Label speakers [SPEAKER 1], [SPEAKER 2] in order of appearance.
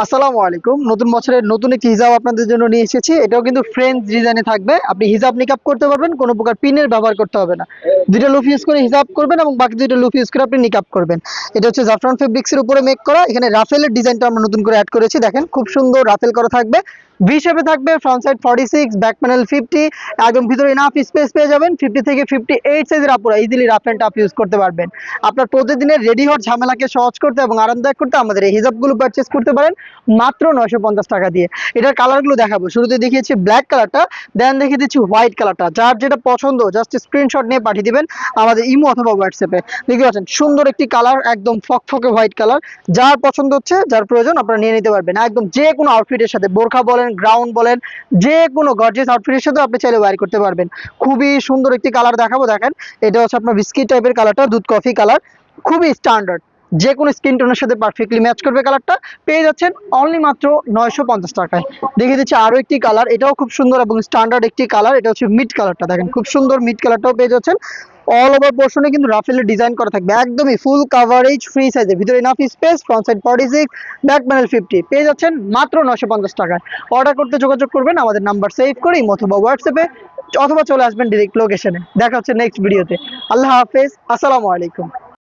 [SPEAKER 1] আসসালামু আলাইকুম। নতুন বছরের নতুন একটি হিজাব আপনাদের জন্য নিয়ে এসেছি। এটাও কিন্তু ফ্রেঞ্চ ডিজাইনে থাকবে। আপনি হিজাব নিকাব করতে পারবেন, কোনো প্রকার পিনের ব্যবহার করতে হবে না। দুইটা লুপ ইউজ করে হিজাব করবেন এবং বাকি দুইটা লুপ ইউজ করে আপনি নিকাব করবেন। এটা হচ্ছে জাফরান ফেব্রিক্সের উপরে মেক করা। এখানে রাফেলের ডিজাইনটা আমরা নতুন করে অ্যাড করেছি। দেখেন খুব সুন্দর রাফেল করা থাকবে। ভি শেপে থাকবে, ফ্রন্ট সাইড 46, ব্যাক প্যানেল 50। একদম ভিতরে ইনাফ স্পেস পেয়ে যাবেন। 50 থেকে 58 সাইজের আপুরা easily rough and tough use করতে পারবেন। আপনার প্রতিদিনের রেডি হওয়ার ঝামেলাকে সহজ করতে এবং আরামদায়ক করতে আমাদের এই হিজাবগুলো পারচেস করতে পারেন মাত্র 950 টাকা দিয়ে। এটার কালারগুলো দেখাবো। শুরুতে দেখিয়েছি ব্ল্যাক কালারটা, দেন দেখিয়ে দিচ্ছি হোয়াইট কালারটা। যার যেটা পছন্দ জাস্ট স্ক্রিনশট নিয়ে পাঠিয়ে দিবেন আমাদের ইমো অথবা হোয়াটসঅ্যাপে। দেখতে পাচ্ছেন সুন্দর একটি কালার, একদম ফকফকে হোয়াইট কালার। যার পছন্দ হচ্ছে, যার প্রয়োজন আপনারা নিয়ে নিতে পারবেন। একদম যে কোনো আউটফিটের সাথে, বোরখা বলেন, গ্রাউন্ড বলেন, যে কোনো গর্জিয়াস আউটফিটের সাথে আপনি চাইলে ওয়্যার করতে পারবেন। খুবই সুন্দর একটি কালার দেখাবো। দেখেন এটা হচ্ছে আপনার বিস্কিট টাইপের কালারটা, দুধ কফি কালার, খুবই স্ট্যান্ডার্ড। যে কোনো স্কিন টোনের সাথে পারফেক্টলি ম্যাচ করবে কালারটা। পেয়ে যাচ্ছেন অনলি মাত্র 950 টাকায়। দেখিয়ে দিচ্ছি আরো একটি কালার, এটাও খুব সুন্দর এবং স্ট্যান্ডার্ড একটি কালার। এটা হচ্ছে মিড কালারটা, দেখেন খুব সুন্দর মিড কালারটাও পেয়ে যাচ্ছেন। অল ওভার পোর্শনে কিন্তু রাফেলের ডিজাইন করা থাকবে, একদমই ফুল কাভারেজ, ফ্রি সাইজের, ভিতরে enough space, front side 46, back panel 50। পেয়ে যাচ্ছেন মাত্র 950 টাকায়। অর্ডার করতে যোগাযোগ করবেন আমাদের নাম্বার সেভ করে অথবা হোয়াটসঅ্যাপে, অথবা চলে আসবেন ডিরেক্ট লোকেশনে। দেখা হচ্ছে নেক্সট ভিডিওতে। আল্লাহ হাফেজ, আসসালামু আলাইকুম।